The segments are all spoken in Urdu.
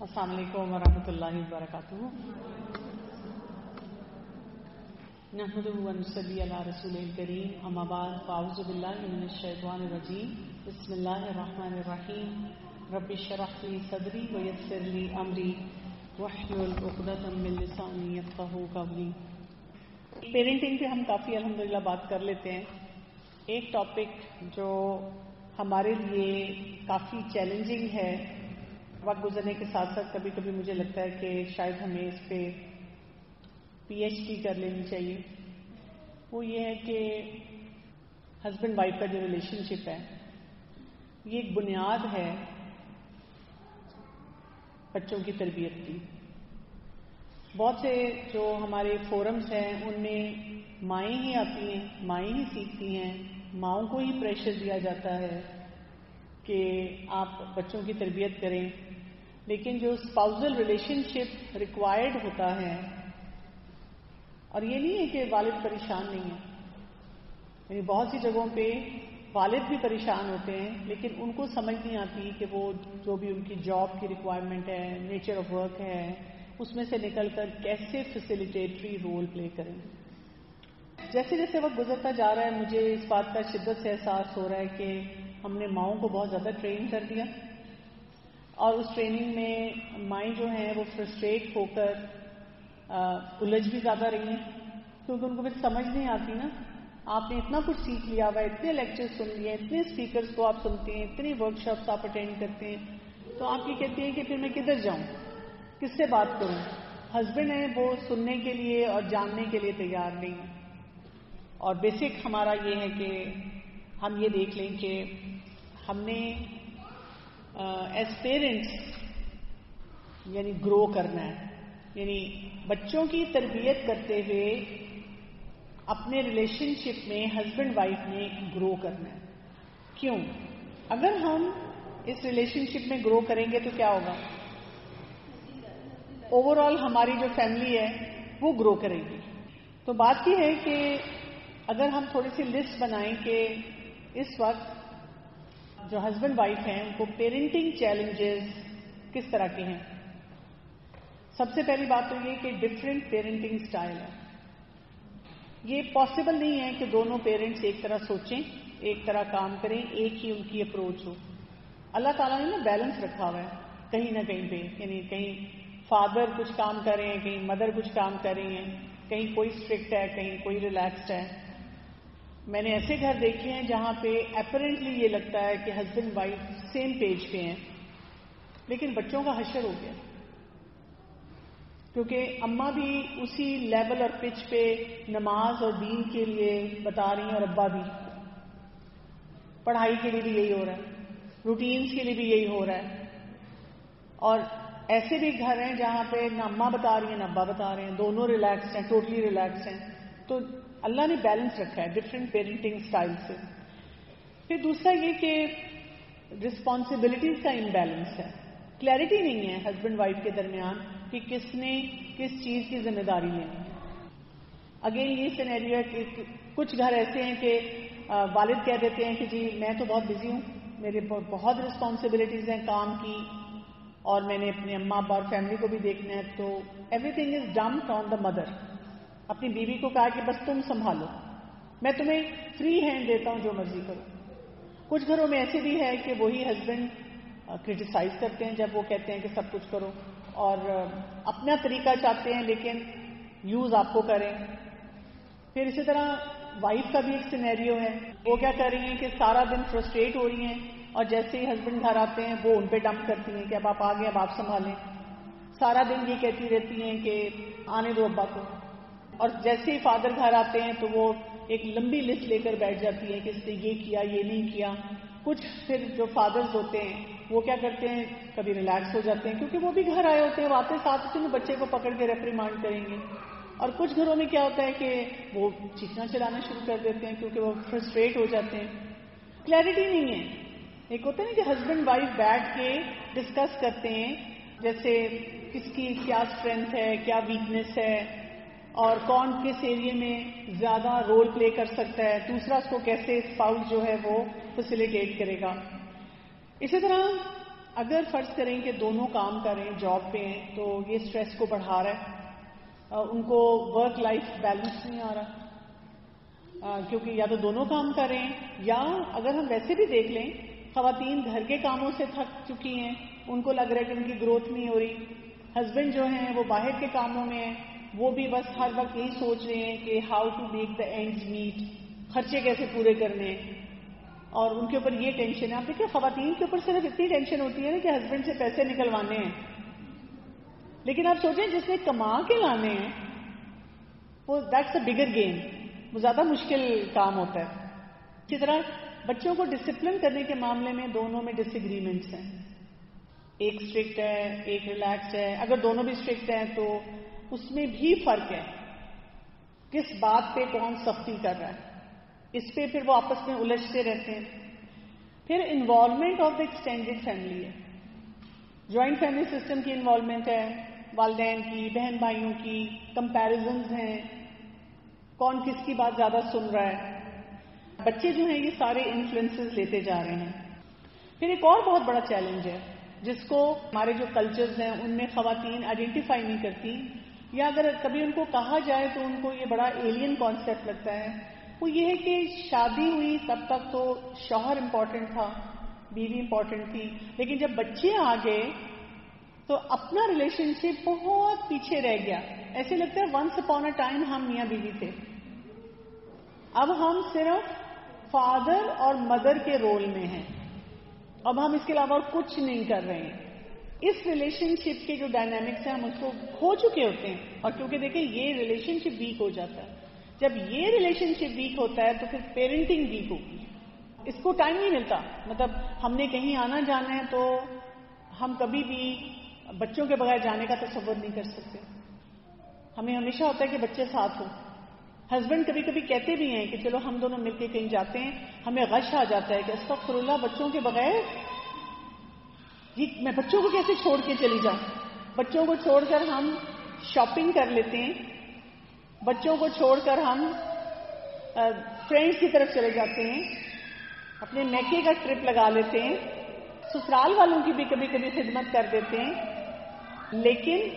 السلام علیکم ورحمۃ اللہ وبرکاتہ. نحمده ونصلی علی رسول الکریم. اما بعد فاعوذ باللہ من الشیطان الرجیم. بسم اللہ الرحمن الرحیم. رب اشرح لی صدری ویسر لی امری واحلل عقدۃ من لسانی یفقہوا قولی. پیرنٹنگ پہ ہم کافی الحمدللہ بات کر لیتے ہیں. ایک ٹاپک جو ہمارے لیے کافی چیلنجنگ ہے، وقت گزرنے کے ساتھ ساتھ کبھی کبھی مجھے لگتا ہے کہ شاید ہمیں اس پہ PhD کر لینی چاہیے. وہ یہ ہے کہ ہسبینڈ وائف کا جو ریلیشن شپ ہے یہ ایک بنیاد ہے بچوں کی تربیت کی. بہت سے جو ہمارے فورمز ہیں ان میں مائیں ہی آتی ہیں، مائیں ہی سیکھتی ہیں، ماؤں کو ہی پریشر دیا جاتا ہے کہ آپ بچوں کی تربیت کریں. لیکن جو اسپاؤزل ریلیشن شپ ریکوائرڈ ہوتا ہے، اور یہ نہیں ہے کہ والد پریشان نہیں ہے، یعنی بہت سی جگہوں پہ والد بھی پریشان ہوتے ہیں لیکن ان کو سمجھ نہیں آتی کہ وہ جو بھی ان کی جاب کی ریکوائرمنٹ ہے، نیچر آف ورک ہے، اس میں سے نکل کر کیسے فیسیلیٹیٹری رول پلے کریں. جیسے جیسے وقت گزرتا جا رہا ہے مجھے اس بات کا شدت سے احساس ہو رہا ہے کہ ہم نے ماؤں کو بہت زیادہ ٹرین کر دیا، اور اس ٹریننگ میں مائیں جو ہیں وہ فرسٹریٹ ہو کر الجھ بھی زیادہ رہی ہیں، کیونکہ ان کو پھر سمجھ نہیں آتی نا. آپ نے اتنا کچھ سیکھ لیا ہوا ہے، اتنے لیکچر سن لیے، اتنے اسپیکرز کو آپ سنتے ہیں، اتنی ورک شاپس آپ اٹینڈ کرتے ہیں، تو آپ یہ کہتے ہیں کہ پھر میں کدھر جاؤں، کس سے بات کروں. ہسبینڈ ہیں وہ سننے کے لیے اور جاننے کے لیے تیار نہیں. اور بیسک ہمارا یہ ہے کہ ہم یہ دیکھ لیں کہ ہم نے ایز پیرنٹس یعنی گرو کرنا ہے، یعنی بچوں کی تربیت کرتے ہوئے اپنے ریلیشن شپ میں ہسبینڈ وائف نے گرو کرنا ہے. کیوں؟ اگر ہم اس ریلیشن شپ میں گرو کریں گے تو کیا ہوگا؟ اوور آل ہماری جو فیملی ہے وہ گرو کرے گی. تو بات یہ ہے کہ اگر ہم تھوڑی سی لسٹ بنائیں کہ اس وقت جو ہسبینڈ وائف ہیں ان کو پیرنٹنگ چیلنجز کس طرح کے ہیں. سب سے پہلی بات تو یہ کہ ڈفرینٹ پیرنٹنگ سٹائل ہے. یہ پاسبل نہیں ہے کہ دونوں پیرنٹس ایک طرح سوچیں، ایک طرح کام کریں، ایک ہی ان کی اپروچ ہو. اللہ تعالیٰ نے نا بیلنس رکھا ہوا ہے کہیں نہ کہیں پہ، یعنی کہیں فادر کچھ کام کر رہے ہیں، کہیں مدر کچھ کام کر رہی ہیں، کہیں کوئی اسٹرکٹ ہے، کہیں کوئی ریلیکسڈ ہے. میں نے ایسے گھر دیکھے ہیں جہاں پہ اپیرنٹلی یہ لگتا ہے کہ ہسبینڈ وائف سیم پیج پہ ہیں لیکن بچوں کا حشر ہو گیا، کیونکہ اماں بھی اسی لیول اور پچ پہ نماز اور دین کے لیے بتا رہی ہیں اور ابا بھی پڑھائی کے لیے بھی یہی ہو رہا ہے، روٹینز کے لیے بھی یہی ہو رہا ہے. اور ایسے بھی گھر ہیں جہاں پہ نہ اماں بتا رہی ہیں نہ ابا بتا رہے ہیں، دونوں ریلیکسڈ ہیں، ٹوٹلی ریلیکسڈ ہیں. تو اللہ نے بیلنس رکھا ہے ڈفرینٹ پیرنٹنگ سٹائل سے. پھر دوسرا یہ کہ رسپانسبلٹیز کا امبیلنس ہے، کلیئرٹی نہیں ہے ہسبینڈ وائف کے درمیان کہ کس نے کس چیز کی ذمہ داری لینی ہے. اگین یہ سینیریو ہے کہ کچھ گھر ایسے ہیں کہ والد کہہ دیتے ہیں کہ جی میں تو بہت بزی ہوں، میرے بہت رسپانسبلٹیز ہیں کام کی، اور میں نے اپنے اماں ابا اور فیملی کو بھی دیکھنا ہے، تو everything is dumped on the mother. اپنی بیوی کو کہا کہ بس تم سنبھالو، میں تمہیں فری ہینڈ دیتا ہوں، جو مرضی کرو. کچھ گھروں میں ایسے بھی ہے کہ وہی ہسبینڈ کرٹیسائز کرتے ہیں جب وہ کہتے ہیں کہ سب کچھ کرو، اور اپنا طریقہ چاہتے ہیں لیکن یوز آپ کو کریں. پھر اسی طرح وائف کا بھی ایک سینیریو ہے، وہ کیا کر رہی ہیں کہ سارا دن فرسٹریٹ ہو رہی ہیں اور جیسے ہی ہسبینڈ گھر آتے ہیں وہ ان پہ ڈمپ کرتی ہیں کہ اب آپ آ گئے اب آپ سنبھالیں. سارا دن یہ کہتی رہتی ہیں کہ آنے دو ابا کو، اور جیسے ہی فادر گھر آتے ہیں تو وہ ایک لمبی لسٹ لے کر بیٹھ جاتی ہے کہ اس نے یہ کیا یہ نہیں کیا. کچھ پھر جو فادرز ہوتے ہیں وہ کیا کرتے ہیں، کبھی ریلیکس ہو جاتے ہیں کیونکہ وہ بھی گھر آئے ہوتے ہیں، وہ آتے ساتھ اس میں بچے کو پکڑ کے ریپریمانڈ کریں گے. اور کچھ گھروں میں کیا ہوتا ہے کہ وہ چیخنا چلانا شروع کر دیتے ہیں کیونکہ وہ فرسٹریٹ ہو جاتے ہیں. کلیئرٹی نہیں ہے. ایک ہوتا ہے نا کہ ہسبینڈ وائف بیٹھ کے ڈسکس کرتے ہیں جیسے کس کی کیا اسٹرینتھ ہے، کیا ویکنیس ہے، اور کون کس ایریے میں زیادہ رول پلے کر سکتا ہے، دوسرا اس کو کیسے اسپاؤس جو ہے وہ فیسیلیٹیٹ کرے گا. اسی طرح اگر فرض کریں کہ دونوں کام کر رہے ہیں، جاب پہ ہیں، تو یہ اسٹریس کو بڑھا رہا ہے، ان کو ورک لائف بیلنس نہیں آ رہا، کیونکہ یا تو دونوں کام کر رہے ہیں، یا اگر ہم ویسے بھی دیکھ لیں، خواتین گھر کے کاموں سے تھک چکی ہیں، ان کو لگ رہا ہے کہ ان کی گروتھ نہیں ہو رہی، ہسبینڈ جو ہیں وہ باہر کے کاموں میں ہیں، وہ بھی بس ہر وقت یہی سوچ رہے ہیں کہ how to make the ends meet, خرچے کیسے پورے کرنے ہیں، اور ان کے اوپر یہ ٹینشن ہے. آپ دیکھیں خواتین کے اوپر صرف اتنی ٹینشن ہوتی ہے نا کہ ہسبینڈ سے پیسے نکلوانے ہیں، لیکن آپ سوچیں جس نے کما کے لانے ہیں وہ دیٹس اے بگر گیم، وہ زیادہ مشکل کام ہوتا ہے. اسی طرح بچوں کو ڈسپلن کرنے کے معاملے میں دونوں میں ڈس ایگریمنٹس ہیں، ایک اسٹرکٹ ہے ایک ریلیکس ہے. اگر دونوں بھی اسٹرکٹ ہیں تو اس میں بھی فرق ہے کس بات پہ کون سختی کر رہا ہے، اس پہ پھر وہ آپس میں الجھتے رہتے ہیں. پھر involvement of the extended family ہے، جوائنٹ فیملی سسٹم کی انوالومنٹ ہے، والدین کی، بہن بھائیوں کی، کمپیریزنز ہیں، کون کس کی بات زیادہ سن رہا ہے. بچے جو ہیں یہ سارے انفلوئنسز لیتے جا رہے ہیں. پھر ایک اور بہت بڑا چیلنج ہے جس کو ہمارے جو کلچرز ہیں ان میں خواتین آئیڈینٹیفائی نہیں کرتی، یا اگر کبھی ان کو کہا جائے تو ان کو یہ بڑا ایلین کانسیپٹ لگتا ہے. وہ یہ ہے کہ شادی ہوئی تب تک تو شوہر امپورٹنٹ تھا، بیوی امپورٹنٹ تھی، لیکن جب بچے آ گئے تو اپنا ریلیشن شپ بہت پیچھے رہ گیا. ایسے لگتا ہے ونس اپون اے ٹائم ہم میاں بیوی تھے، اب ہم صرف فادر اور مدر کے رول میں ہیں، اب ہم اس کے علاوہ کچھ نہیں کر رہے ہیں. اس ریلیشن شپ کے جو ڈائنامکس ہیں ہم اس کو کھو چکے ہوتے ہیں. اور کیونکہ دیکھیں یہ ریلیشن شپ ویک ہو جاتا ہے، جب یہ ریلیشن شپ ویک ہوتا ہے تو پھر پیرنٹنگ ویک ہوگی، اس کو ٹائم نہیں ملتا. مطلب ہم نے کہیں آنا جانا ہے تو ہم کبھی بھی بچوں کے بغیر جانے کا تصور نہیں کر سکتے، ہمیں ہمیشہ ہوتا ہے کہ بچے ساتھ ہوں. ہسبینڈ کبھی کبھی کہتے بھی ہیں کہ چلو ہم دونوں مل کے کہیں جاتے ہیں، ہمیں غش آ جاتا ہے کہ استغفر اللہ بچوں کے بغیر میں بچوں کو کیسے چھوڑ کے چلی جاؤں. بچوں کو چھوڑ کر ہم شاپنگ کر لیتے ہیں، بچوں کو چھوڑ کر ہم فرینڈس کی طرف چلے جاتے ہیں، اپنے میکے کا ٹرپ لگا لیتے ہیں، سسرال والوں کی بھی کبھی کبھی خدمت کر دیتے ہیں. لیکن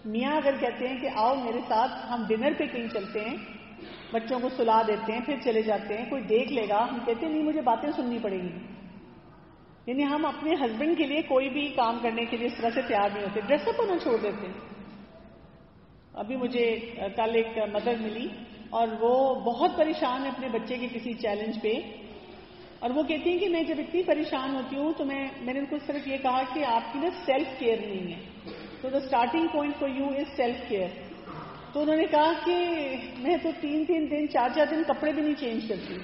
میاں اگر کہتے ہیں کہ آؤ میرے ساتھ ہم ڈنر پہ کہیں چلتے ہیں، بچوں کو سلا دیتے ہیں پھر چلے جاتے ہیں، کوئی دیکھ لے گا، ہم کہتے ہیں نہیں مجھے باتیں سننی پڑیں گی. یعنی ہم اپنے ہسبینڈ کے لیے کوئی بھی کام کرنے کے لیے اس طرح سے تیار نہیں ہوتے، ڈریس اپ ہونا چھوڑ دیتے ہیں. ابھی مجھے کل ایک مدر ملی اور وہ بہت پریشان ہے اپنے بچے کے کسی چیلنج پہ، اور وہ کہتی ہیں کہ میں جب اتنی پریشان ہوتی ہوں تو میں نے ان کو صرف یہ کہا کہ آپ کی نا سیلف کیئر نہیں ہے، تو the starting point for you is self care. تو انہوں نے کہا کہ میں تو 3 دن 4 دن کپڑے بھی نہیں چینج کرتی.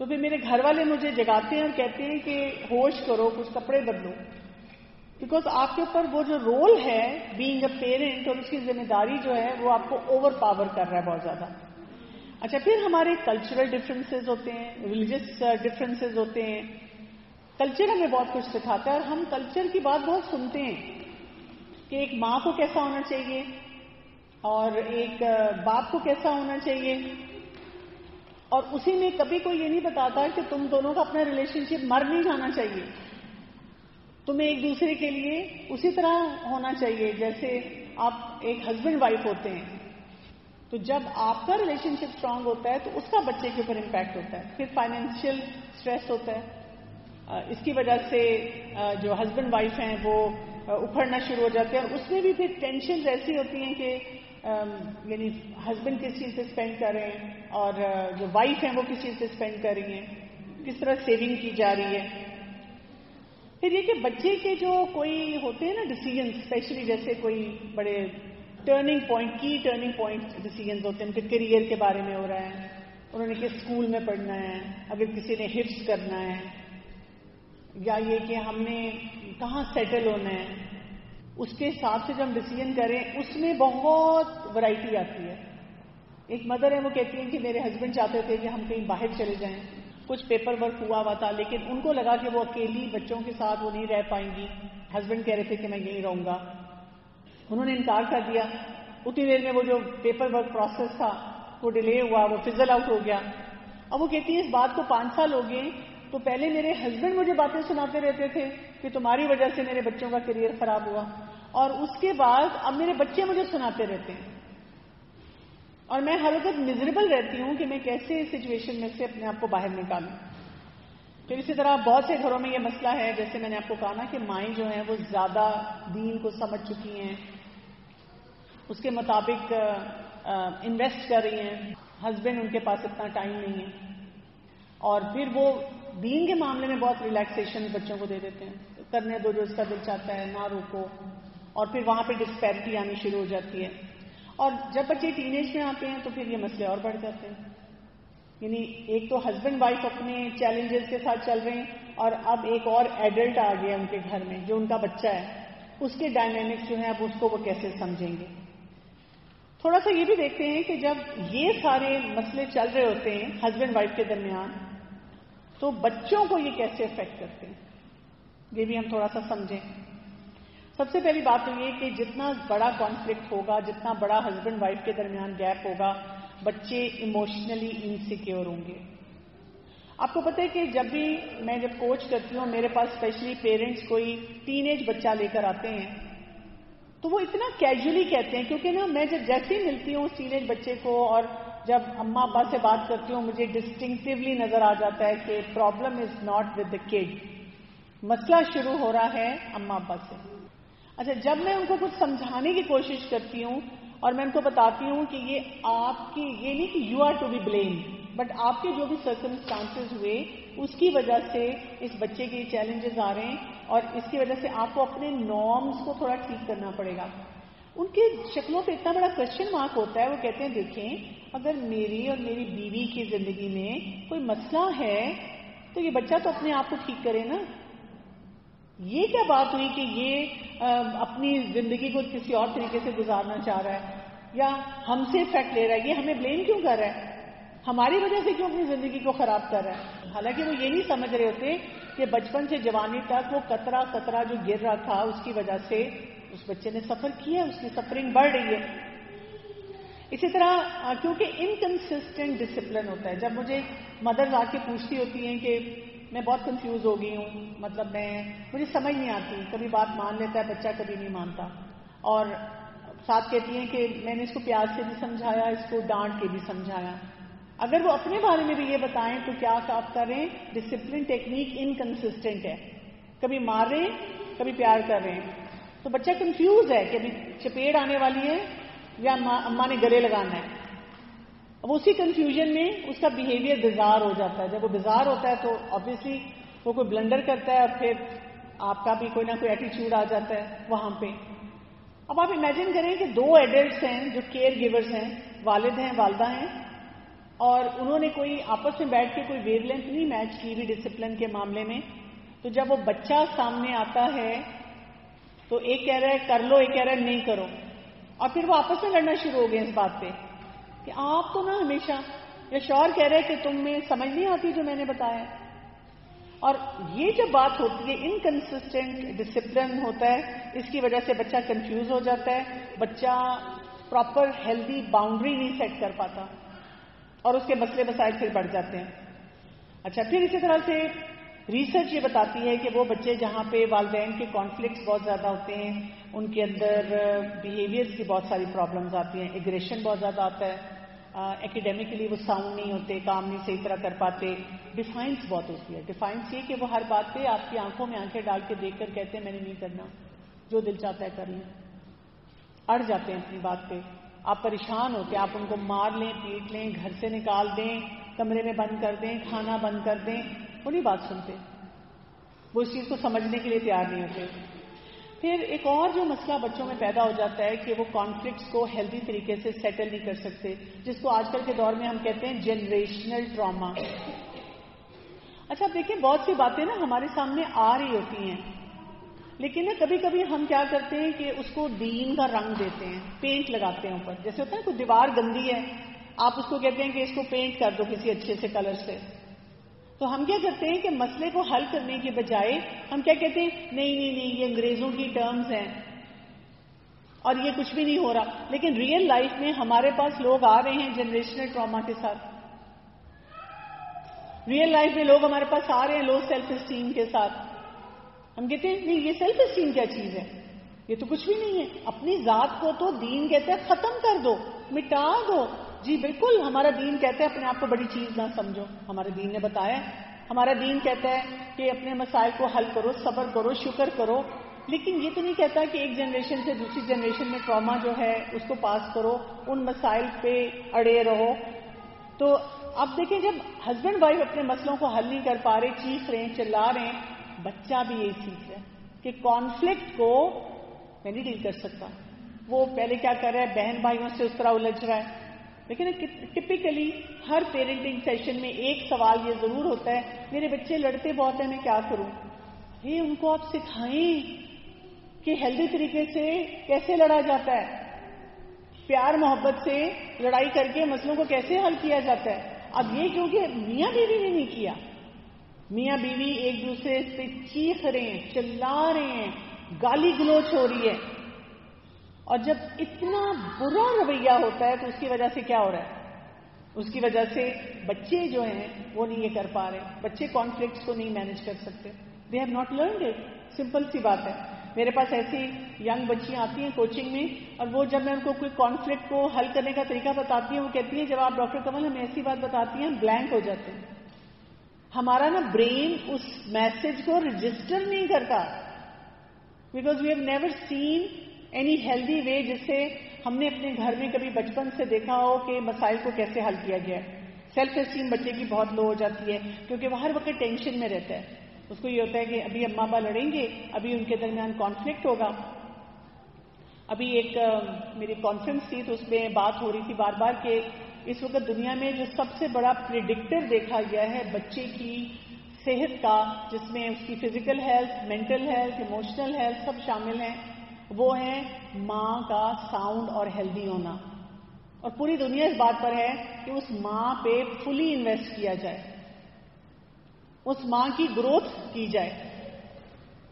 تو پھر میرے گھر والے مجھے جگاتے ہیں اور کہتے ہیں کہ ہوش کرو، کچھ کپڑے بدلو، بیکاز آپ کے اوپر وہ جو رول ہے بینگ اے پیرنٹ اور اس کی ذمہ داری جو ہے وہ آپ کو اوور پاور کر رہا ہے بہت زیادہ. اچھا پھر ہمارے کلچرل ڈفرینسز ہوتے ہیں، ریلیجس ڈفرینسز ہوتے ہیں. کلچر ہمیں بہت کچھ سکھاتا ہے اور ہم کلچر کی بات بہت سنتے ہیں کہ ایک ماں کو کیسا ہونا چاہیے اور ایک باپ کو کیسا ہونا چاہیے، اور اسی میں کبھی کوئی یہ نہیں بتاتا کہ تم دونوں کا اپنا ریلیشن شپ مر نہیں جانا چاہیے، تمہیں ایک دوسرے کے لیے اسی طرح ہونا چاہیے جیسے آپ ایک ہسبینڈ وائف ہوتے ہیں. تو جب آپ کا ریلیشن شپ اسٹرانگ ہوتا ہے تو اس کا بچے کے اوپر امپیکٹ ہوتا ہے. پھر فائنینشیل اسٹریس ہوتا ہے، اس کی وجہ سے جو ہسبینڈ وائف ہیں وہ اکھڑنا شروع ہو جاتے ہیں، اور اس میں بھی پھر ٹینشنز ایسی ہوتی ہیں کہ یعنی ہسبینڈ کس چیز پہ اسپینڈ کر رہے ہیں اور جو وائف ہیں وہ کس چیز پہ اسپینڈ کر رہی ہیں، کس طرح سیونگ کی جا رہی ہے. پھر یہ کہ بچے کے جو کوئی ہوتے ہیں نا ڈیسیژنز، اسپیشلی جیسے کوئی بڑے ٹرننگ پوائنٹ ڈیسیژنز ہوتے ہیں، ان کے کیریئر کے بارے میں ہو رہا ہے، انہوں نے کس اسکول میں پڑھنا ہے، اگر کسی نے حفظ کرنا ہے، یا یہ کہ ہم نے کہاں سیٹل ہونا ہے، اس کے حساب سے جو ہم ڈیسیژن کریں اس میں بہت ورائٹی آتی ہے. ایک مدر ہے وہ کہتی ہیں کہ میرے ہسبینڈ چاہتے تھے کہ ہم کہیں باہر چلے جائیں، کچھ پیپر ورک ہوا تھا لیکن ان کو لگا کہ وہ اکیلی بچوں کے ساتھ وہ نہیں رہ پائیں گی، ہسبینڈ کہہ رہے تھے کہ میں یہیں رہوں گا، انہوں نے انکار کر دیا. اتنی دیر میں وہ جو پیپر ورک پروسیس تھا وہ ڈیلے ہوا، وہ فزل آؤٹ ہو گیا. اب وہ کہتی ہے اس بات کو 5 سال ہو گئے تو پہلے میرے ہسبینڈ مجھے باتیں سناتے رہتے تھے کہ تمہاری وجہ سے میرے بچوں کا کیریئر خراب ہوا، اور اس کے بعد اب میرے بچے مجھے سناتے رہتے ہیں، اور میں ہر وقت مزریبل رہتی ہوں کہ میں کیسے اس سچویشن میں سے اپنے آپ کو باہر نکالوں۔ پھر اسی طرح بہت سے گھروں میں یہ مسئلہ ہے، جیسے میں نے آپ کو کہا نا کہ مائیں جو ہیں وہ زیادہ دین کو سمجھ چکی ہیں، اس کے مطابق انویسٹ کر رہی ہیں، ہسبینڈ ان کے پاس اتنا ٹائم نہیں ہے، اور پھر وہ دین کے معاملے میں بہت ریلیکسیشن بچوں کو دے دیتے ہیں، کرنے دو جو اس کا دل چاہتا ہے، نہ روکو، اور پھر وہاں پہ ڈسپیرٹی آنی شروع ہو جاتی ہے، اور جب بچے ٹین ایج میں آتے ہیں تو پھر یہ مسئلے اور بڑھ جاتے ہیں۔ یعنی ایک تو ہسبینڈ وائف اپنے چیلنجز کے ساتھ چل رہے ہیں، اور اب ایک اور ایڈلٹ آ گیا ان کے گھر میں جو ان کا بچہ ہے، اس کے ڈائنامکس جو ہیں اب اس کو وہ کیسے سمجھیں گے۔ تھوڑا سا یہ بھی دیکھتے ہیں کہ جب یہ سارے مسئلے چل رہے ہوتے ہیں ہسبینڈ وائف کے درمیان، تو بچوں کو یہ کیسے افیکٹ کرتے ہیں، یہ بھی ہم تھوڑا سا سمجھیں۔ سب سے پہلی بات تو یہ کہ جتنا بڑا کانفلکٹ ہوگا، جتنا بڑا ہسبینڈ وائف کے درمیان گیپ ہوگا، بچے ایموشنلی انسیکیور ہوں گے۔ آپ کو پتہ ہے کہ جب کوچ کرتی ہوں، میرے پاس اسپیشلی پیرنٹس کوئی ٹین ایج بچہ لے کر آتے ہیں، تو وہ اتنا کیجولی کہتے ہیں، کیونکہ نا میں جب جیسے ہی ملتی ہوں ٹین ایج بچے کو، اور جب اماں ابا سے بات کرتی ہوں، مجھے ڈسٹنکٹیولی نظر آ جاتا ہے کہ problem is not with the kid, مسئلہ شروع ہو رہا ہے اماں ابا سے۔ اچھا، جب میں ان کو کچھ سمجھانے کی کوشش کرتی ہوں اور میں ان کو بتاتی ہوں کہ یہ آپ کی، یہ نہیں کہ you are to be blame, but آپ کے جو بھی سرکمسٹانسز ہوئے اس کی وجہ سے اس بچے کے چیلنجز آ رہے ہیں، اور اس کی وجہ سے آپ کو اپنے نارمز کو تھوڑا ٹھیک کرنا پڑے گا۔ ان کی شکلوں پہ اتنا بڑا کوشچن مارک ہوتا ہے، وہ کہتے ہیں دیکھیں اگر میری اور میری بیوی کی زندگی میں کوئی مسئلہ ہے تو یہ بچہ تو اپنے آپ کو ٹھیک کرے نا، یہ کیا بات ہوئی کہ یہ اپنی زندگی کو کسی اور طریقے سے گزارنا چاہ رہا ہے یا ہم سے افیکٹ لے رہا ہے، یہ ہمیں بلیم کیوں کر رہا ہے، ہماری وجہ سے کیوں اپنی زندگی کو خراب کر رہا ہے۔ حالانکہ وہ یہ نہیں سمجھ رہے ہوتے کہ بچپن سے جوانی تک وہ قطرہ قطرہ جو گر رہا تھا اس کی وجہ سے اس بچے نے سفر کیا، اس کی سفرنگ بڑھ رہی ہے۔ اسی طرح کیونکہ انکنسسٹنٹ ڈسپلن ہوتا ہے، جب مجھے مدرز آ کے پوچھتی ہوتی ہیں کہ میں بہت کنفیوز ہو گئی ہوں، مطلب مجھے سمجھ نہیں آتی، کبھی بات مان لیتا ہے بچہ، کبھی نہیں مانتا، اور ساتھ کہتی ہیں کہ میں نے اس کو پیار سے بھی سمجھایا، اس کو ڈانٹ کے بھی سمجھایا۔ اگر وہ اپنے بارے میں بھی یہ بتائیں تو کیا آپ کریں، ڈسپلن ٹیکنیک انکنسسٹنٹ ہے، کبھی مار رہے ہیں کبھی پیار کر رہے ہیں، تو بچہ کنفیوز ہے کہ ابھی چپیڑ آنے والی ہے یا اماں نے گلے لگانا ہے۔ اب اسی کنفیوژن میں اس کا بیہیویئر بیزار ہو جاتا ہے، جب وہ بیزار ہوتا ہے تو آبویسلی وہ کوئی بلنڈر کرتا ہے، اور پھر آپ کا بھی کوئی نہ کوئی ایٹیچیوڈ آ جاتا ہے وہاں پہ۔ اب آپ امیجن کریں کہ دو ایڈلٹس ہیں جو کیئر گیورز ہیں، والد ہیں والدہ ہیں، اور انہوں نے کوئی آپس میں بیٹھ کے کوئی ویو لینتھ نہیں میچ کی بھی ڈسپلن کے معاملے میں، تو جب وہ بچہ سامنے آتا ہے تو ایک کہہ رہا ہے کر لو، ایک کہہ رہا ہے نہیں کرو، اور پھر وہ آپس میں لڑنا شروع ہو گئے اس بات پہ کہ آپ تو نا ہمیشہ، یا شوہر کہہ رہے کہ تم میں سمجھ نہیں آتی جو میں نے بتایا۔ اور یہ جب بات ہوتی ہے انکنسسٹنٹ ڈسپلن ہوتا ہے، اس کی وجہ سے بچہ کنفیوز ہو جاتا ہے، بچہ پراپر ہیلدی باؤنڈری نہیں سیٹ کر پاتا، اور اس کے مسئلے مسائل پھر بڑھ جاتے ہیں۔ اچھا، پھر اسی طرح سے ریسرچ یہ بتاتی ہے کہ وہ بچے جہاں پہ والدین کے کانفلکٹس بہت زیادہ ہوتے ہیں، ان کے اندر بیہیویئرز کی بہت ساری پرابلمز آتی ہیں، ایگریشن بہت زیادہ آتا ہے، ایکیڈیمکلی وہ ساؤنڈ نہیں ہوتے، کام نہیں صحیح طرح کر پاتے، ڈیفائنس بہت ہوتی ہے۔ ڈیفائنس یہ کہ وہ ہر بات پہ آپ کی آنکھوں میں آنکھیں ڈال کے دیکھ کر کہتے ہیں میں نے نہیں کرنا، جو دل چاہتا ہے کر لیں، اڑ جاتے ہیں اپنی بات پہ، آپ پریشان ہوتے ہیں، آپ ان کو مار لیں، پیٹ لیں، گھر سے نکال دیں، کمرے میں بند کر دیں، کھانا بند کر دیں، وہ نہیں بات سنتے، وہ اس چیز کو سمجھنے کے لیے تیار نہیں ہوتے۔ پھر ایک اور جو مسئلہ بچوں میں پیدا ہو جاتا ہے کہ وہ کانفلکٹس کو ہیلدی طریقے سے سیٹل نہیں کر سکتے، جس کو آج کل کے دور میں ہم کہتے ہیں جنریشنل ٹراما۔ اچھا، اب دیکھیں بہت سی باتیں نا ہمارے سامنے آ رہی ہوتی ہیں، لیکن نا کبھی کبھی ہم کیا کرتے ہیں کہ اس کو دین کا رنگ دیتے ہیں، پینٹ لگاتے ہیں اوپر، جیسے ہوتا ہے کوئی دیوار گندی ہے، آپ اس کو کہتے ہیں کہ اس کو پینٹ کر دو کسی اچھے سے کلر سے، تو ہم کیا کرتے ہیں کہ مسئلے کو حل کرنے کے بجائے ہم کیا کہتے ہیں، نہیں نہیں نہیں یہ انگریزوں کی ٹرمز ہیں اور یہ کچھ بھی نہیں ہو رہا، لیکن ریئل لائف میں ہمارے پاس لوگ آ رہے ہیں جنریشنل ٹراما کے ساتھ۔ ریئل لائف میں لوگ ہمارے پاس آ رہے ہیں لو سیلف اسٹیم کے ساتھ. ہم کہتے ہیں نہیں، یہ سیلف اسٹیم کیا چیز ہے؟ یہ تو کچھ بھی نہیں ہے. اپنی ذات کو تو دین کہتا ہے ختم کر دو، مٹا دو. جی بالکل، ہمارا دین کہتا ہے اپنے آپ کو بڑی چیز نہ سمجھو. ہمارے دین نے بتایا، ہمارا دین کہتا ہے کہ اپنے مسائل کو حل کرو، صبر کرو، شکر کرو. لیکن یہ تو نہیں کہتا کہ ایک جنریشن سے دوسری جنریشن میں ٹراما جو ہے اس کو پاس کرو، ان مسائل پہ اڑے رہو. تو اب دیکھیں، جب ہسبینڈ وائف اپنے مسئلوں کو حل نہیں کر پا رہے، چیخ رہے ہیں، چلا رہے ہیں، بچہ بھی یہی سیکھ رہا ہے کہ کانفلکٹ کو میں نہیں ڈیل کر سکتا. وہ پہلے کیا کر رہا ہے، بہن بھائیوں سے اس طرح الجھ رہا ہے. لیکن ٹپیکلی ہر پیرنٹنگ سیشن میں ایک سوال یہ ضرور ہوتا ہے، میرے بچے لڑتے بہت ہیں، میں کیا کروں؟ ان کو آپ سکھائیں کہ ہیلدی طریقے سے کیسے لڑا جاتا ہے، پیار محبت سے لڑائی کر کے مسئلوں کو کیسے حل کیا جاتا ہے. اب یہ کیونکہ میاں بیوی نے نہیں کیا، میاں بیوی ایک دوسرے سے چیخ رہے ہیں، چلا رہے ہیں، گالی گلوچ ہو رہی ہے. اور جب اتنا برا رویہ ہوتا ہے تو اس کی وجہ سے کیا ہو رہا ہے؟ اس کی وجہ سے بچے جو ہیں وہ نہیں یہ کر پا رہے. بچے کانفلکٹس کو نہیں مینج کر سکتے. They have not learned it. Simple سی بات ہے. میرے پاس ایسی ینگ بچیاں آتی ہیں کوچنگ میں، اور وہ جب میں ان کو کوئی کانفلکٹ کو حل کرنے کا طریقہ بتاتی ہوں، وہ کہتی ہیں جب آپ ڈاکٹر کمل ہمیں ایسی بات بتاتی ہیں ہم بلینک ہو جاتے ہیں. ہمارا نا برین اس میسج کو رجسٹر نہیں کرتا، because we have never seen any healthy way جس سے ہم نے اپنے گھر میں کبھی بچپن سے دیکھا ہو کہ مسائل کو کیسے حل کیا گیا ہے. سیلف اسٹیم بچے کی بہت لو ہو جاتی ہے کیونکہ وہ ہر وقت ٹینشن میں رہتا ہے. اس کو یہ ہوتا ہے کہ ابھی اماں ابا لڑیں گے، ابھی ان کے درمیان کانفلکٹ ہوگا. ابھی ایک میری کانفرنس تھی تو اس میں بات ہو رہی تھی بار بار کہ اس وقت دنیا میں جو سب سے بڑا پریڈکٹر دیکھا گیا ہے بچے کی صحت کا، جس میں اس کی physical health, mental health, emotional health سب شامل ہیں، وہ ہے ماں کا ساؤنڈ اور ہیلدی ہونا. اور پوری دنیا اس بات پر ہے کہ اس ماں پہ فلی انویسٹ کیا جائے، اس ماں کی گروتھ کی جائے.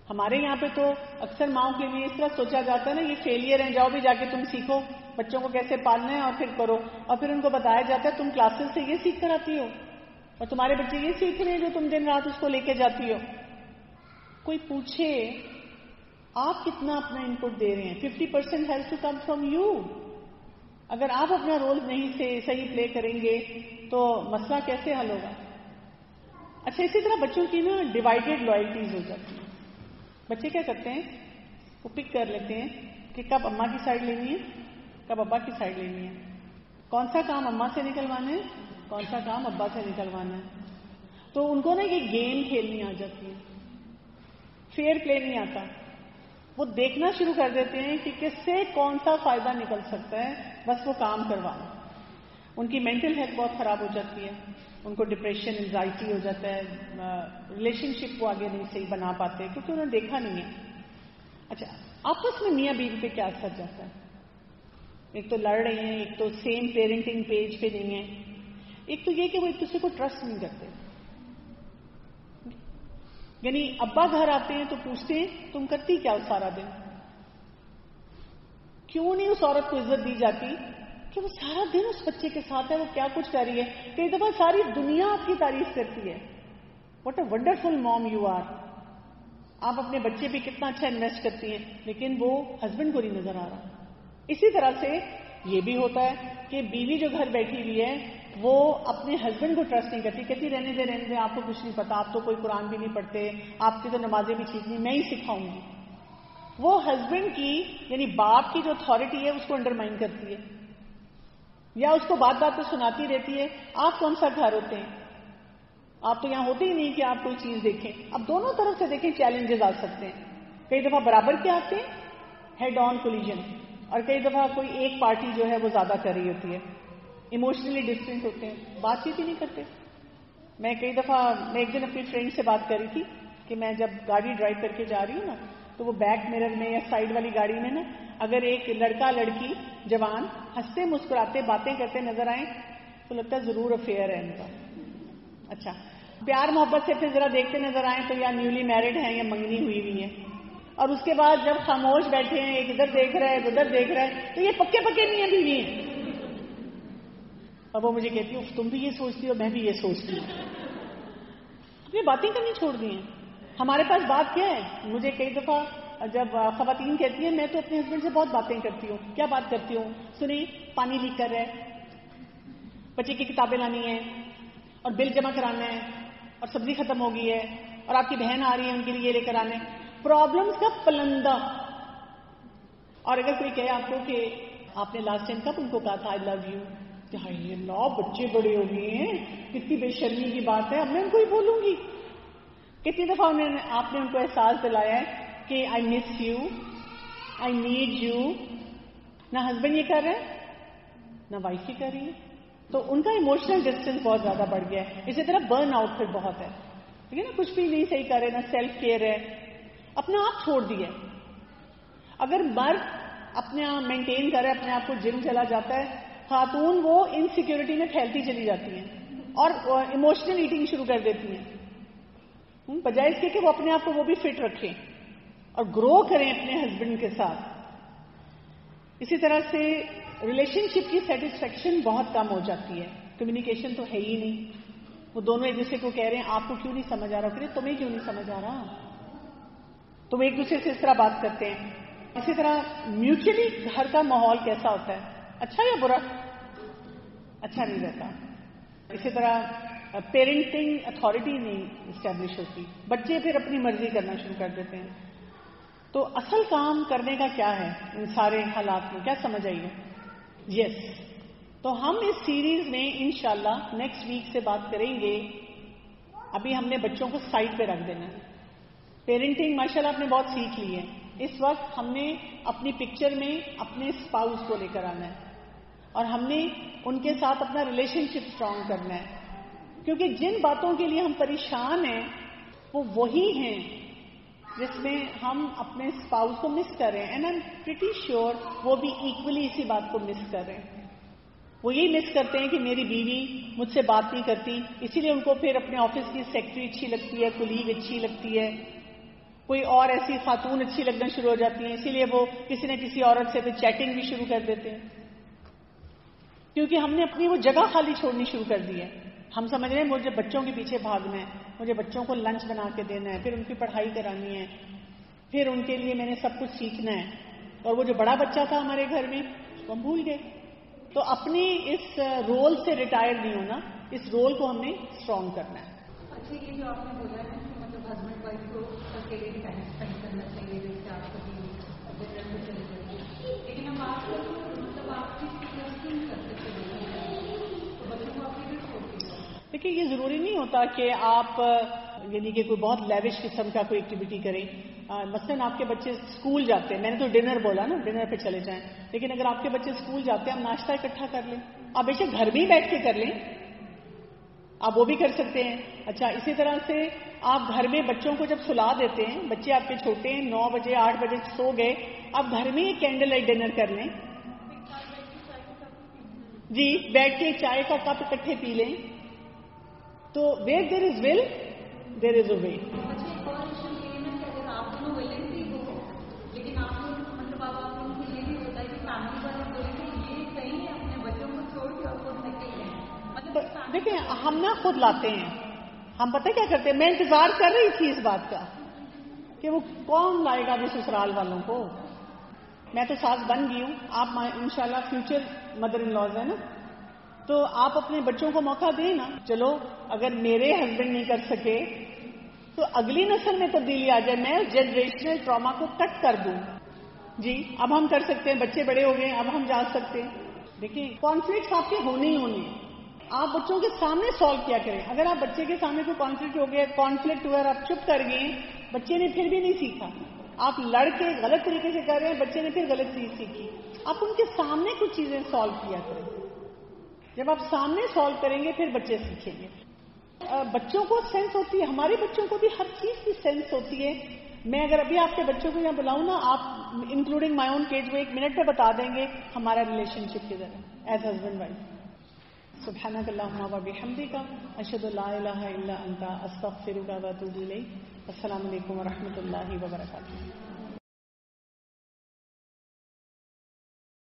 ہمارے یہاں پہ تو اکثر ماؤں کے لیے اس طرح سوچا جاتا ہے نا، یہ فیلئر ہیں، جاؤ بھی جا کے تم سیکھو بچوں کو کیسے پالنا ہے اور پھر کرو. اور پھر ان کو بتایا جاتا ہے تم کلاسز سے یہ سیکھ کر آتی ہو اور تمہارے بچے یہ سیکھ رہے ہیں جو تم دن رات اس کو لے کے جاتی ہو. کوئی پوچھے آپ کتنا اپنا انپٹ دے رہے ہیں؟ 50% has to come from you. اگر آپ اپنا رول نہیں صحیح پلے کریں گے تو مسئلہ کیسے حل ہوگا؟ اچھا، اسی طرح بچوں کی نا ڈیوائیڈڈ لائلٹیز ہو جاتی ہیں. بچے کیا کرتے ہیں، وہ پک کر لیتے ہیں کہ کب اماں کی سائڈ لینی ہے، کب ابا کی سائڈ لینی ہے، کون سا کام اماں سے نکلوانا ہے، کون سا کام ابا سے نکلوانا ہے. تو ان کو نا یہ گیم کھیلنی آ جاتی ہے، فیئر پلے نہیں آتا. وہ دیکھنا شروع کر دیتے ہیں کہ کس سے کون سا فائدہ نکل سکتا ہے، بس وہ کام کروانا. ان کی مینٹل ہیلتھ بہت خراب ہو جاتی ہے، ان کو ڈپریشن، انزائٹی ہو جاتا ہے، ریلیشن شپ کو آگے نہیں صحیح بنا پاتے کیونکہ انہوں نے دیکھا نہیں ہے. اچھا، آپس میں میاں بیوی پہ کیا اثر جاتا ہے؟ ایک تو لڑ رہے ہیں، ایک تو سیم پیرنٹنگ پیج پہ نہیں ہے، ایک تو یہ کہ وہ ایک دوسرے کو ٹرسٹ نہیں کرتے. یعنی ابا گھر آتے ہیں تو پوچھتے ہیں تم کرتی کیا سارا دن؟ کیوں نہیں اس عورت کو عزت دی جاتی کہ وہ سارا دن اس بچے کے ساتھ ہے، وہ کیا کچھ کر رہی ہے؟ کئی دفعہ ساری دنیا آپ کی تعریف کرتی ہے، what a wonderful mom you are. آپ اپنے بچے پہ کتنا اچھا انویسٹ کرتی ہیں، لیکن وہ ہسبینڈ کو نہیں نظر آ رہا. اسی طرح سے یہ بھی ہوتا ہے کہ بیوی جو گھر بیٹھی ہوئی ہے وہ اپنے ہسبینڈ کو ٹرسٹ نہیں کرتی، کہتی رہنے دے، آپ کو کچھ نہیں پتا، آپ تو کوئی قرآن بھی نہیں پڑھتے، آپ کی تو نمازیں بھی ٹھیک نہیں، میں ہی سکھاؤں گی. وہ ہسبینڈ کی یعنی باپ کی جو اتھارٹی ہے اس کو انڈرمائن کرتی ہے، یا اس کو بات بات پہ سناتی رہتی ہے. آپ کون سا گھر ہوتے ہیں؟ آپ تو یہاں ہوتے ہی نہیں کہ آپ کوئی چیز دیکھیں. اب دونوں طرف سے دیکھیں چیلنجز آ سکتے ہیں. کئی دفعہ برابر کے آتے ہیں، ہیڈ آن کولیجن، اور کئی دفعہ کوئی ایک پارٹی جو ہے وہ زیادہ کر رہی ہوتی ہے، ایموشنلی ڈسٹنٹ ہوتے ہیں، بات چیت ہی نہیں کرتے. میں ایک دن اپنی فرینڈ سے بات کر رہی تھی کہ میں جب گاڑی ڈرائیو کر کے جا رہی ہوں نا تو وہ بیک مرر میں یا سائڈ والی گاڑی میں نا اگر ایک لڑکا لڑکی جوان ہنستے مسکراتے باتیں کرتے نظر آئیں تو لگتا ہے ضرور افیئر ہے ان کا. اچھا، پیار محبت سے پھر ذرا دیکھتے نظر آئیں تو یا نیولی میرڈ ہیں یا منگنی ہوئی ہوئی ہیں. اور اس کے بعد جب خاموش بیٹھے ہیں، ایک ادھر دیکھ رہا ہے ایک ادھر دیکھ رہا ہے، تو یہ پکے نہیں ہیں بیوی ہیں. اور وہ مجھے کہتی ہوں تم بھی یہ سوچتی ہو، میں بھی یہ سوچتی ہوں. یہ باتیں کرنی چھوڑ دی ہیں. ہمارے پاس بات کیا ہے؟ مجھے کئی دفعہ جب خواتین کہتی ہیں میں تو اپنے ہسبینڈ سے بہت باتیں کرتی ہوں. کیا بات کرتی ہوں؟ سنیں، پانی لیک کر رہا ہے، بچے کی کتابیں لانی ہیں، اور بل جمع کرانا ہے، اور سبزی ختم ہو گئی ہے، اور آپ کی بہن آ رہی ہے ان کے لیے لے کر آنے. پرابلمس کا پلندہ. اور اگر کوئی کہے آپ کو کہ آپ نے لاسٹ ٹائم کب ان کو کہا تھا آئی لو یو، کہ ہائی اللہ بچے بڑے ہو گئے ہیں، کتنی بے شرمی کی بات ہے، اب میں ان کو ہی بولوں گی. کتنی دفعہ آپ نے ان کو احساس دلایا ہے کہ I miss you, I need you. نہ ہسبینڈ یہ کر رہے ہیں نہ وائف یہ کر رہی ہے. تو ان کا ایموشنل ڈسٹینس بہت زیادہ بڑھ گیا ہے. اسی طرح برن آؤٹ پھر بہت ہے، ٹھیک ہے نا، کچھ بھی نہیں صحیح کر رہے، نہ سیلف کیئر ہے، اپنا آپ چھوڑ دیا. اگر مرد اپنے آپ مینٹین کرے، اپنے آپ کو جم چلا جاتا ہے، خاتون وہ انسیکیورٹی میں پھیلتی چلی جاتی ہیں اور ایموشنل ایٹنگ شروع کر دیتی ہیں، بجائے اس کے کہ وہ اپنے آپ کو وہ بھی فٹ رکھیں اور گرو کریں اپنے ہسبینڈ کے ساتھ. اسی طرح سے ریلیشن شپ کی سیٹسفیکشن بہت کم ہو جاتی ہے. کمیونیکیشن تو ہے ہی نہیں. وہ دونوں ایک دوسرے کو کہہ رہے ہیں آپ کو کیوں نہیں سمجھ آ رہا، کہ تمہیں کیوں نہیں سمجھ آ رہا، تم ایک دوسرے سے اس طرح بات کرتے ہیں. اسی طرح میوچلی گھر کا ماحول کیسا ہوتا ہے، اچھا یا برا؟ اچھا نہیں رہتا. اسی طرح پیرنٹنگ اتھارٹی نہیں اسٹیبلش ہوتی، بچے پھر اپنی مرضی کرنا شروع کر دیتے ہیں. تو اصل کام کرنے کا کیا ہے ان سارے حالات میں؟ کیا سمجھ آئیے؟ یس. تو ہم اس سیریز میں انشاءاللہ نیکسٹ ویک سے بات کریں گے. ابھی ہم نے بچوں کو سائڈ پہ رکھ دینا ہے. پیرنٹنگ ماشاءاللہ آپ نے بہت سیکھ لی ہے. اس وقت ہم نے اپنی پکچر میں اپنے اسپاؤس کو لے کر آنا ہے اور ہم نے ان کے ساتھ اپنا ریلیشن شپ اسٹرانگ کرنا ہے. کیونکہ جن باتوں کے لیے ہم پریشان ہیں وہ وہی ہیں جس میں ہم اپنے اسپاؤس کو مس کر رہے ہیں. And I am pretty sure وہ بھی ایکولی اسی بات کو مس کر رہے ہیں. وہ یہی مس کرتے ہیں کہ میری بیوی مجھ سے بات نہیں کرتی، اسی لیے ان کو پھر اپنے آفس کی سیکرٹری اچھی لگتی ہے، کولیگ اچھی لگتی ہے، کوئی اور ایسی خاتون اچھی لگنا شروع ہو جاتی ہیں، اسی لیے وہ کسی نہ کسی عورت سے پھر چیٹنگ بھی شروع کر دیتے ہیں. کیونکہ ہم نے اپنی وہ جگہ خالی چھوڑنی شروع کر دی ہے. ہم سمجھ رہے ہیں مجھے بچوں کے پیچھے بھاگنا ہے، مجھے بچوں کو لنچ بنا کے دینا ہے، پھر ان کی پڑھائی کرانی ہے، پھر ان کے لیے میں نے سب کچھ سیکھنا ہے. اور وہ جو بڑا بچہ تھا ہمارے گھر میں اس کو ہم بھول گئے. تو اپنی اس رول سے ریٹائر نہیں ہونا، اس رول کو ہم نے اسٹرانگ کرنا ہے. اچھا، یہ جو آپ نے بولا ہے کہ مطلب ہسبینڈ وائف کو اکیلے بھی ٹائم اسپینڈ کرنا چاہیے، جیسے آپ کو بھی ڈنر میں چلے جائیے، لیکن اب آپ کو مطلب آپ کی کیوں کرتے تو بچوں کو آپ کی بھی چھوڑتے ہیں. دیکھیے یہ ضروری نہیں ہوتا کہ آپ یعنی کہ کوئی بہت لیوش قسم کا کوئی ایکٹیویٹی کریں. مثلاً آپ کے بچے اسکول جاتے ہیں، میں نے تو ڈنر بولا نا، ڈنر پہ چلے جائیں، لیکن اگر آپ کے بچے اسکول جاتے ہیں آپ ناشتہ اکٹھا کر لیں. آپ بے شک گھر میں ہی بیٹھ کے کر لیں، آپ وہ بھی کر سکتے ہیں. اچھا، اسی طرح سے آپ گھر میں بچوں کو جب سلا دیتے ہیں، بچے آپ کے چھوٹے ہیں، 9 بجے 8 بجے سو گئے، آپ گھر میں ہی کینڈل لائٹ ڈنر کر لیں. جی، بیٹھ کے چائے کا کپ اکٹھے پی لیں. تو ویئر دیر از ول دیر از اے وے. آپ دونوں ولنگ بھی ہو، لیکن آپ کو مطلب اب آپ لوگوں کو یہ بھی ہوتا ہے کہ فیملی والے بولے کہ یہ کہیں اپنے بچوں کو چھوڑ کے اور خود نکل گئے. مطلب دیکھیں ہم نا خود لاتے ہیں، ہم پتہ کیا کرتے ہیں، میں انتظار کر رہی تھی اس بات کا کہ وہ کون لائے گا بھی سسرال والوں کو. میں تو ساس بن گئی ہوں، آپ انشاءاللہ فیوچر مدر ان لاز ہے نا، تو آپ اپنے بچوں کو موقع دیں نا. چلو اگر میرے ہسبینڈ نہیں کر سکے تو اگلی نسل میں تبدیلی آ جائے، میں جنریشنل ٹراما کو کٹ کر دوں. جی اب ہم کر سکتے ہیں، بچے بڑے ہو گئے، اب ہم جا سکتے ہیں. دیکھیں کانفلکٹس آپ کے ہونے ہی ہونے، آپ بچوں کے سامنے سالو کیا کریں. اگر آپ بچے کے سامنے کوئی کانفلکٹ ہو گیا، کانفلکٹ ہوا اور آپ چپ کر گئے، بچے نے پھر بھی نہیں سیکھا. آپ لڑ کے غلط طریقے سے کر رہے ہیں، بچے نے پھر غلط چیز سیکھی. آپ ان کے سامنے کچھ چیزیں سالو کیا کریں. جب آپ سامنے سالو کریں گے پھر بچے سیکھیں گے. بچوں کو سینس ہوتی ہے، ہمارے بچوں کو بھی ہر چیز کی سینس ہوتی ہے. میں اگر ابھی آپ کے بچوں کو یہاں بلاؤں نا، آپ انکلوڈنگ مائی اون کڈز، وہ 1 منٹ میں بتا دیں گے ہمارا ریلیشن شپ کدھر ہے ایز ہسبینڈ وائف. سبحانک اللہم و بحمدک، اشہد ان لا الہ الا انت، استغفرک و اتوب الیک. السلام علیکم و رحمۃ اللہ وبرکاتہ.